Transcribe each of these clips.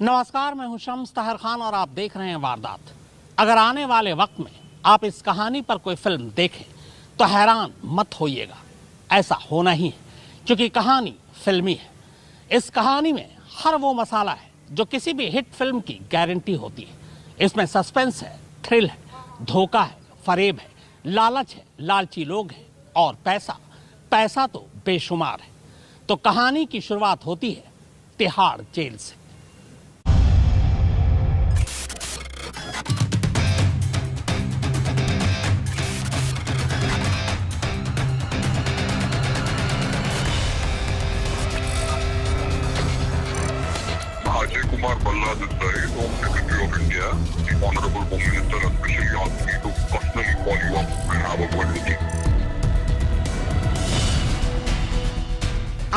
नमस्कार, मैं हूं शम्स तहर खान और आप देख रहे हैं वारदात। अगर आने वाले वक्त में आप इस कहानी पर कोई फिल्म देखें तो हैरान मत होइएगा। ऐसा होना ही है क्योंकि कहानी फिल्मी है। इस कहानी में हर वो मसाला है जो किसी भी हिट फिल्म की गारंटी होती है। इसमें सस्पेंस है, थ्रिल है, धोखा है, फरेब है, लालच है, लालची लोग हैं और पैसा तो बेशुमार है। तो कहानी की शुरुआत होती है तिहाड़ जेल से। Ajay Kumar Balla this side, Home Secretary of India. The Honorable Home Minister has specially asked me to personally call you up and have a word with you.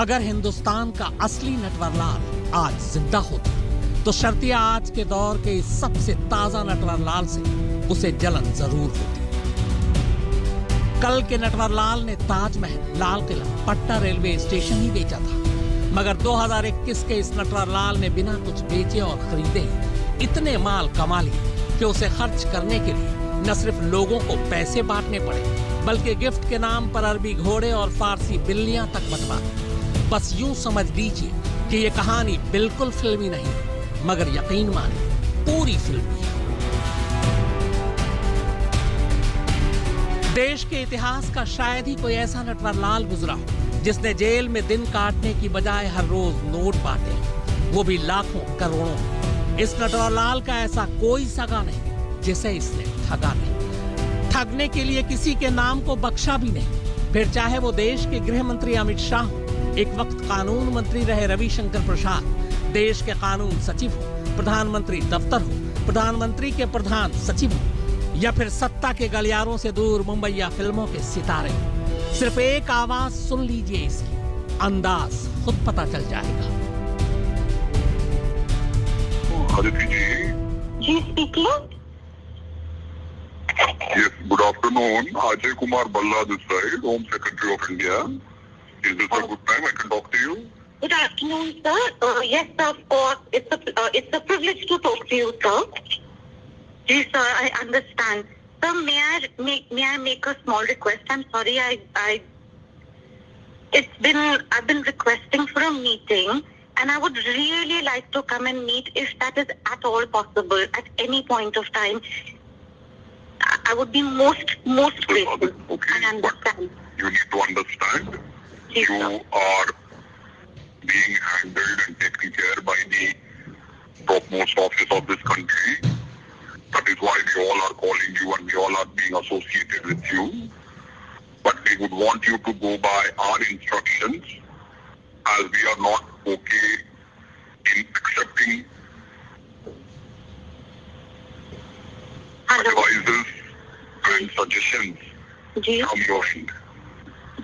अगर हिंदुस्तान का असली नटवरलाल आज जिंदा होता तो शर्तिया आज के दौर के इस सबसे ताजा नटवरलाल से उसे जलन जरूर होती। कल के नटवरलाल ने ताजमहल, लाल किला, पटना रेलवे स्टेशन ही बेचा था, मगर 2021 के इस नटवरलाल ने बिना कुछ बेचे और खरीदे इतने माल कमा लिए कि उसे खर्च करने के लिए न सिर्फ लोगों को पैसे बांटने पड़े बल्कि गिफ्ट के नाम पर अरबी घोड़े और फारसी बिल्लियां तक बंटवा दी। बस यूं समझ लीजिए कि ये कहानी बिल्कुल फिल्मी नहीं, मगर यकीन मानिए पूरी फिल्मी है। देश के इतिहास का शायद ही कोई ऐसा नटवरलाल गुजरा हो जिसने जेल में दिन काटने की बजाय हर रोज नोट बांटे, वो भी लाखों करोड़ों। इस नटवरलाल का ऐसा कोई सगा नहीं जिसे इसने ठगा नहीं। ठगने के लिए किसी के नाम को बख्शा भी नहीं। फिर चाहे वो देश के गृह मंत्री अमित शाह हो, एक वक्त कानून मंत्री रहे रविशंकर प्रसाद, देश के कानून सचिव हो, प्रधानमंत्री दफ्तर हो, प्रधानमंत्री के प्रधान सचिव हो, या फिर सत्ता के गलियारों से दूर मुंबईया फिल्मों के सितारे हो। सिर्फ एक आवाज सुन लीजिए, इसकी अंदाज खुद पता चल जाएगा। Aditi ji. Ji speaking. Yes, good afternoon. Ajay Kumar Balla this side, Home Secretary of India. Is this a good time I can talk to you? Good afternoon, sir. Yes, sir, of course. It's a privilege to talk to you, sir. Yes, sir, I understand. Sir, may I make a small request? I'm sorry, I've been requesting for a meeting, and I would really like to come and meet if that is at all possible at any point of time. I would be most grateful. Okay, I understand. but you need to understand, Yes, you sir. are being handled and taken care by the topmost office of this country. That is why we all are calling you and we all are being associated with you. But we would want you to go by our instructions, as we are not okay in accepting Hello. advices and suggestions ji from your end.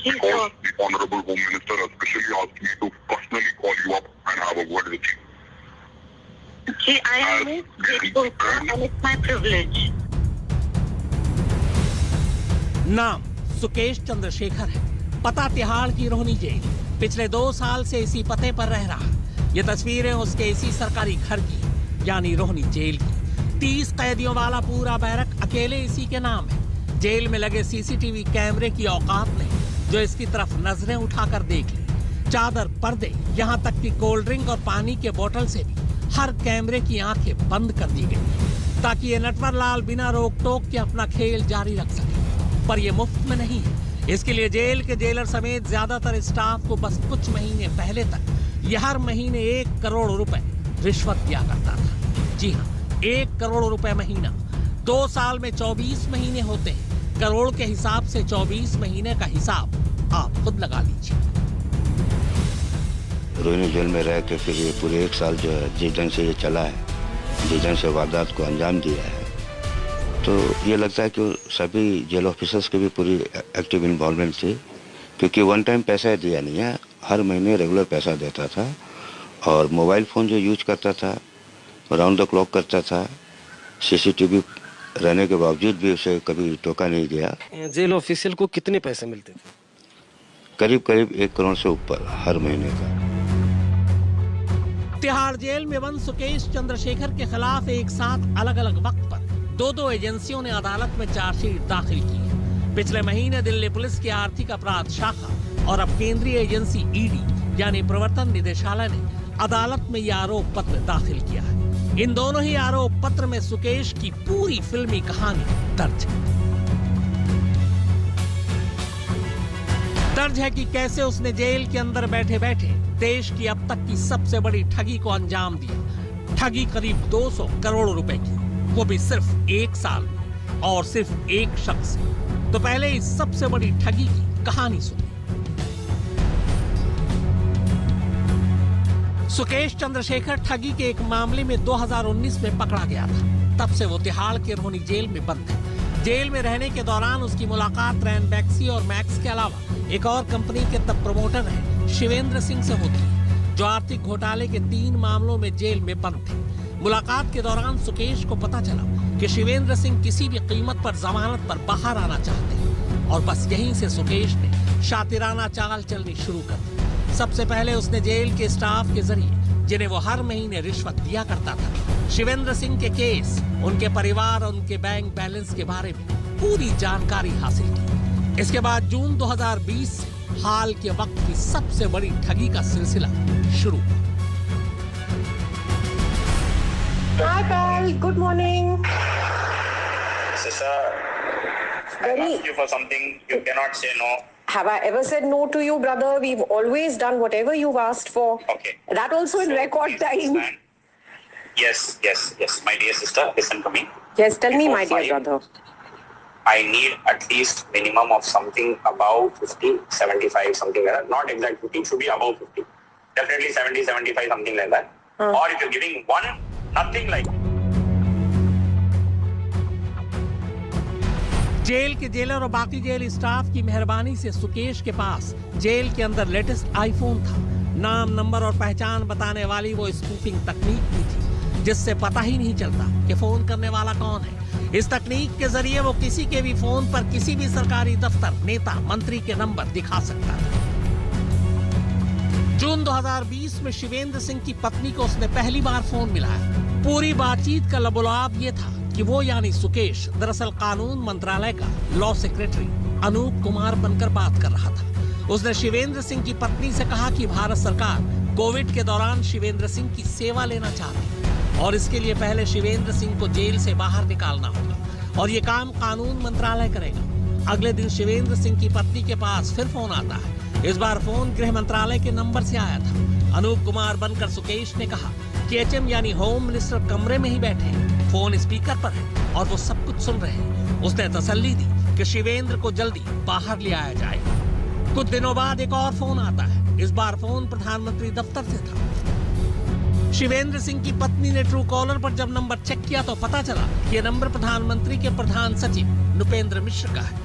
Ji Because sir. the Honorable Home Minister has specially asked me to personally call you up and have a word with you. Ji, I am most grateful, sir, and it's my privilege. नाम सुकेश चंद्रशेखर है, पता तिहाड़ की Rohini jail. पिछले 2 साल से इसी पते पर रह रहा। ये तस्वीरें उसके इसी सरकारी घर की यानी रोहनी जेल की। 30 कैदियों वाला पूरा बैरक अकेले इसी के नाम है। जेल में लगे सीसीटीवी कैमरे की औकात नहीं जो इसकी तरफ नजरें उठाकर देख ले। चादर, पर्दे, यहाँ तक कि कोल्ड ड्रिंक और पानी के बोतल से भी हर कैमरे की आंखें बंद कर दी गई ताकि ये नटवरलाल बिना रोक टोक के अपना खेल जारी रख सके। पर ये मुफ्त में नहीं है। इसके लिए जेल के जेलर समेत ज्यादातर स्टाफ को बस कुछ महीने पहले तक ये हर महीने 1 करोड़ रुपए रिश्वत दिया करता था। जी हाँ, 1 करोड़ रुपए महीना। 2 साल में 24 महीने होते हैं। करोड़ के हिसाब से 24 महीने का हिसाब आप खुद लगा लीजिए। रोहिणी जेल में रह के फिर ये पूरे 1 साल जो है जिस ढंग से ये चला है, जिस ढंग से वारदात को अंजाम दिया है, तो ये लगता है कि सभी जेल ऑफिसर्स की भी पूरी एक्टिव इन्वॉल्वमेंट थी, क्योंकि वन टाइम पैसा दिया नहीं है, हर महीने रेगुलर पैसा देता था और मोबाइल फ़ोन जो यूज करता था राउंड द क्लॉक करता था। सीसीटीवी रहने के बावजूद भी उसे कभी टोका नहीं दिया। जेल ऑफिशियल को कितने पैसे मिलते थे? करीब 1 करोड़ से ऊपर हर महीने का। तिहाड़ जेल में बंद सुकेश चंद्रशेखर के खिलाफ एक साथ अलग अलग वक्त पर दो एजेंसियों ने अदालत में चार्जशीट दाखिल की है। पिछले महीने दिल्ली पुलिस की आर्थिक अपराध शाखा और अब केंद्रीय एजेंसी ईडी यानी प्रवर्तन निदेशालय ने अदालत में यह आरोप पत्र दाखिल किया है। इन दोनों ही आरोप पत्र में सुकेश की पूरी फिल्मी कहानी दर्ज है कि कैसे उसने जेल के अंदर बैठे बैठे देश की अब तक की सबसे बड़ी ठगी को अंजाम दिया। ठगी करीब 200 करोड़ रुपए की, वो भी सिर्फ एक साल में और सिर्फ एक शख्स से। तो पहले इस सबसे बड़ी ठगी की कहानी सुनिए। सुकेश चंद्रशेखर ठगी के एक मामले में 2019 में पकड़ा गया था। तब से वो तिहाड़ के रोहनी जेल में बंद है। जेल में रहने के दौरान उसकी मुलाकात रैनबैक्सी और मैक्स के अलावा एक और कंपनी के तब प्रमोटर रहे शिवेंद्र सिंह से होती है, जो आर्थिक घोटाले के 3 मामलों में जेल में बंद थे। मुलाकात के दौरान सुकेश को पता चला कि शिवेंद्र सिंह किसी भी कीमत पर जमानत पर बाहर आना चाहते हैं और बस यहीं से सुकेश ने शातिराना चाल चलनी शुरू कर दी। सबसे पहले उसने जेल के स्टाफ के जरिए, जिन्हें वो हर महीने रिश्वत दिया करता था, शिवेंद्र सिंह के केस, उनके परिवार और उनके बैंक बैलेंस के बारे में पूरी जानकारी हासिल की। इसके बाद जून 2020 से हाल के वक्त की सबसे बड़ी ठगी का सिलसिला शुरू हुआ। Hi, pal. Good morning. Sister, I asked you for something. You cannot say no. Have I ever said no to you, brother? We've always done whatever you've asked for. Okay. That also in record time. Yes. My dear sister, listen to me. Yes, tell me, Before my dear 5, brother. I need at least minimum of something above 50, 75, something like that. Not exact 50, should be above 50. Definitely 70, 75, something like that. Or if you're giving one, nothing like that. Jail के jailer और बाकी jail staff की मेहरबानी से सुकेश के पास jail के अंदर latest iPhone था। नाम, नंबर और पहचान बताने वाली वो स्पूफिंग तकनीक भी थी, जिससे पता ही नहीं चलता कि फोन करने वाला कौन है। इस तकनीक के जरिए वो किसी के भी फोन पर किसी भी सरकारी दफ्तर, नेता, मंत्री के नंबर दिखा सकता था। जून 2020 में शिवेंद्र सिंह की पत्नी को उसने पहली बार फोन मिलाया। पूरी बातचीत का लबोलाब ये था कि वो यानी सुकेश दरअसल कानून मंत्रालय का लॉ सेक्रेटरी अनूप कुमार बनकर बात कर रहा था। उसने शिवेंद्र सिंह की पत्नी से कहा कि भारत सरकार कोविड के दौरान शिवेंद्र सिंह की सेवा लेना चाहती है और इसके लिए पहले शिवेंद्र सिंह को जेल से बाहर निकालना होगा और ये काम कानून मंत्रालय करेगा। अगले दिन शिवेंद्र सिंह की पत्नी के पास फिर फोन आता है। इस बार फोन गृह मंत्रालय के नंबर से आया था। अनूप कुमार बनकर सुकेश ने कहा कि एचएम यानी होम मिनिस्टर कमरे में ही बैठे हैं, फोन स्पीकर पर है और वो सब कुछ सुन रहे हैं। उसने तसल्ली दी कि शिवेंद्र को जल्दी बाहर ले आया जाएगा। कुछ दिनों बाद एक और फोन आता है। इस बार फोन प्रधानमंत्री दफ्तर से था। शिवेंद्र सिंह की पत्नी ने ट्रू कॉलर पर जब नंबर चेक किया तो पता चला कि यह नंबर प्रधानमंत्री के प्रधान सचिव नुपेंद्र मिश्र का है।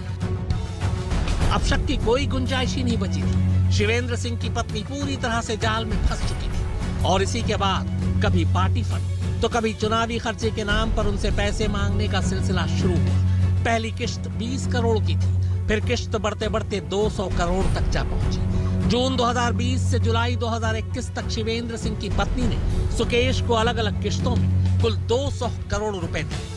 अब शक की कोई गुंजाइश ही नहीं बची थी। शिवेंद्र सिंह की पत्नी पूरी तरह से जाल में फंस चुकी थी और इसी के बाद कभी पार्टी फंड तो कभी चुनावी खर्चे के नाम पर उनसे पैसे मांगने का सिलसिला शुरू हुआ। पहली किश्त 20 करोड़ की थी, फिर किश्त बढ़ते बढ़ते 200 करोड़ तक जा पहुंची। जून 2020 से जुलाई 2021 तक शिवेंद्र सिंह की पत्नी ने सुकेश को अलग अलग किश्तों में कुल 200 करोड़ रुपए दिए।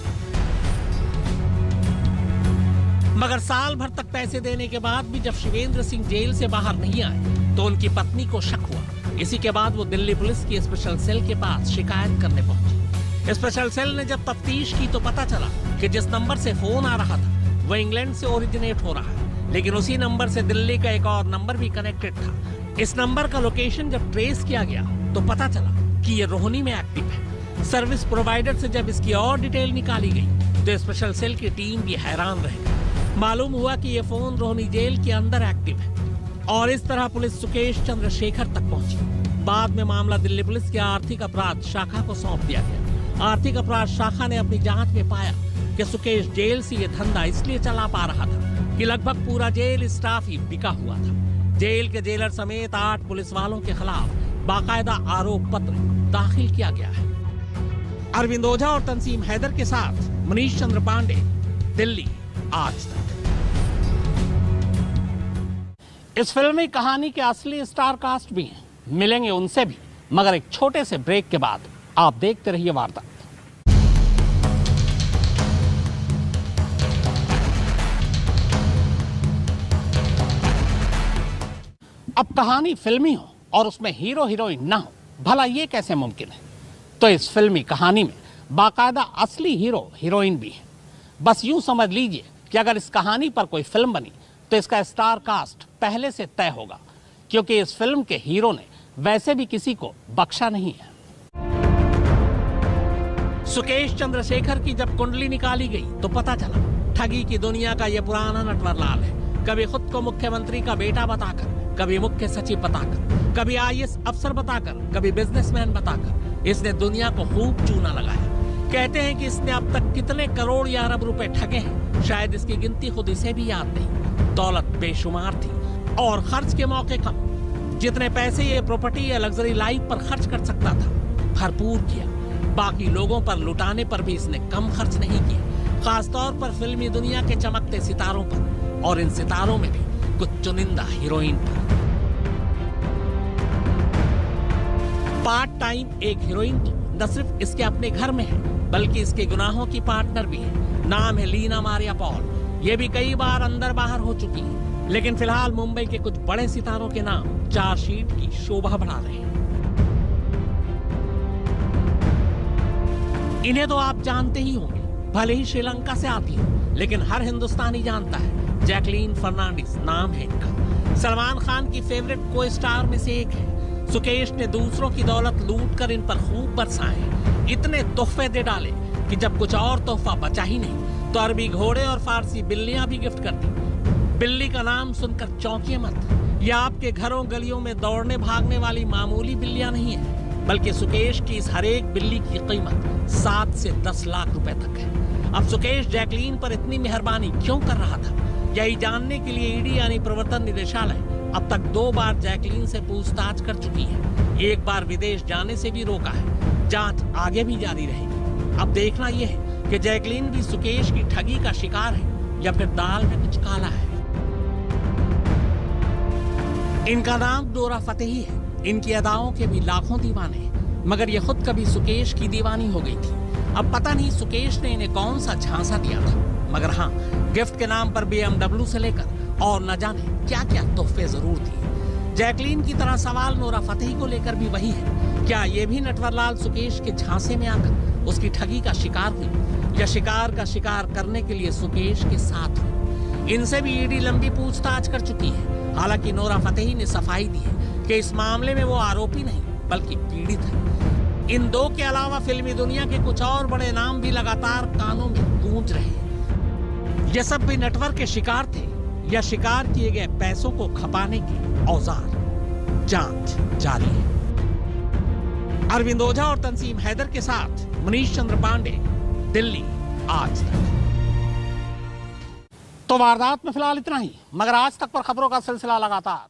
मगर साल भर तक पैसे देने के बाद भी जब शिवेंद्र सिंह जेल से बाहर नहीं आए तो उनकी पत्नी को शक हुआ। इसी के बाद वो दिल्ली पुलिस की स्पेशल सेल के पास शिकायत करने पहुंची। स्पेशल सेल ने जब तफ्तीश की तो पता चला कि जिस नंबर से फोन आ रहा था वो इंग्लैंड से ओरिजिनेट हो रहा है, लेकिन उसी नंबर से दिल्ली का एक और नंबर भी कनेक्टेड था। इस नंबर का लोकेशन जब ट्रेस किया गया तो पता चला कि ये रोहनी में एक्टिव है। सर्विस प्रोवाइडर से जब इसकी और डिटेल निकाली गई तो स्पेशल सेल की टीम भी हैरान रह गई। मालूम हुआ कि ये फोन रोहनी जेल के अंदर एक्टिव है और इस तरह पुलिस सुकेश चंद्रशेखर तक पहुंची। बाद में मामला दिल्ली पुलिस की आर्थिक अपराध शाखा को सौंप दिया गया। आर्थिक अपराध शाखा ने अपनी जांच में पाया कि सुकेश जेल से ये धंधा इसलिए चला पा रहा था कि लगभग पूरा जेल स्टाफ ही बिका हुआ था। जेल के जेलर समेत 8 पुलिस वालों के खिलाफ बाकायदा आरोप पत्र दाखिल किया गया है। अरविंद ओझा और तंसीम हैदर के साथ मनीष चंद्र पांडे, दिल्ली आज तक। इस फिल्मी कहानी के असली स्टार कास्ट भी हैं, मिलेंगे उनसे भी मगर एक छोटे से ब्रेक के बाद आप देखते रहिए वारदात। अब कहानी फिल्मी हो और उसमें हीरो हीरोइन ना हो, भला ये कैसे मुमकिन है? तो इस फिल्मी कहानी में बाकायदा असली हीरो हीरोइन भी है। बस यूं समझ लीजिए कि अगर इस कहानी पर कोई फिल्म बनी तो इसका स्टार कास्ट पहले से तय होगा, क्योंकि इस फिल्म के हीरो ने वैसे भी किसी को बख्शा नहीं है। सुकेश चंद्रशेखर की जब कुंडली निकाली गई तो पता चला ठगी की दुनिया का यह पुराना नटवरलाल है। कभी खुद को मुख्यमंत्री का बेटा बताकर, कभी मुख्य सचिव बताकर, कभी आईएएस अफसर बताकर, कभी बिजनेसमैन बताकर इसने दुनिया को खूब चूना लगाया। कहते हैं कि इसने अब तक कितने करोड़ या अरब रुपए ठगे हैं, शायद इसकी गिनती खुद इसे भी याद नहीं। दौलत बेशुमार थी और खर्च के मौके कम। जितने पैसे ये प्रॉपर्टी या लग्जरी लाइफ पर खर्च कर सकता था, भरपूर किया। बाकी लोगों पर लुटाने पर भी इसने कम खर्च नहीं किया, खासतौर पर फिल्मी दुनिया के चमकते सितारों पर, और इन सितारों में भी कुछ चुनिंदा हीरोइन पर। पार्ट टाइम एक हीरोइन तो न सिर्फ इसके अपने घर में है, बल्कि इसके गुनाहों की पार्टनर भी है। नाम है लीना मारिया पॉल। ये भी कई बार अंदर बाहर हो चुकी है, लेकिन फिलहाल मुंबई के कुछ बड़े सितारों के नाम चार्जशीट की शोभा बढ़ा रहे हैं। इन्हें तो आप जानते ही होंगे, भले ही श्रीलंका से आती हो, लेकिन हर हिंदुस्तानी जानता है। जैकलीन फर्नांडिस नाम है इनका। सलमान खान की फेवरेट को स्टार में से एक है। सुकेश ने दूसरों की दौलत लूटकर इन पर खूब बरसाए, इतने तोहफे दे डाले कि जब कुछ और तोहफा बचा ही नहीं तो अरबी घोड़े और फारसी बिल्लियां भी गिफ्ट कर दी। बिल्ली का नाम सुनकर चौंकिए मत, यह आपके घरों गलियों में दौड़ने भागने वाली मामूली बिल्लियां नहीं है, बल्कि सुकेश की इस हर एक बिल्ली की कीमत 7 से 10 लाख रुपए तक है। अब सुकेश जैकलीन पर इतनी मेहरबानी क्यों कर रहा था, यही जानने के लिए ईडी यानी प्रवर्तन निदेशालय अब तक 2 बार जैकलीन से पूछताछ कर चुकी है। एक बार विदेश जाने से भी रोका है। जांच आगे भी जारी रहेगी। अब देखना यह है कि जैकलीन भी सुकेश की ठगी का शिकार है या फिर दाल में कुछ काला है। इनका नाम नोरा फतेही है। इनकी अदाओं के भी लाखों दीवाने हैं, मगर ये खुद कभी सुकेश की दीवानी हो गई थी। अब पता नहीं सुकेश ने इन्हें कौन सा झांसा दिया था, मगर हाँ, गिफ्ट के नाम पर BMW से लेकर और न जाने क्या क्या तोहफे जरूर दिए। जैकलीन की तरह सवाल नोरा फतेही को लेकर भी वही है, क्या ये भी नटवरलाल सुकेश के झांसे में आकर उसकी ठगी का शिकार हुई, या शिकार का शिकार करने के लिए सुकेश के साथ हुई? इनसे भी ईडी लंबी पूछताछ कर चुकी है। हालांकि नोरा फतेही ने सफाई दी है कि इस मामले में वो आरोपी नहीं बल्कि पीड़ित है। इन दो के अलावा फिल्मी दुनिया के कुछ और बड़े नाम भी लगातार कानों में गूंज रहे हैं। ये सब भी नेटवर्क के शिकार थे या शिकार किए गए पैसों को खपाने के औजार? जांच जारी है। अरविंद ओझा और तंसीम हैदर के साथ मनीष चंद्र पांडे, दिल्ली आज तक। तो वारदात में फिलहाल इतना ही, मगर आज तक पर खबरों का सिलसिला लगातार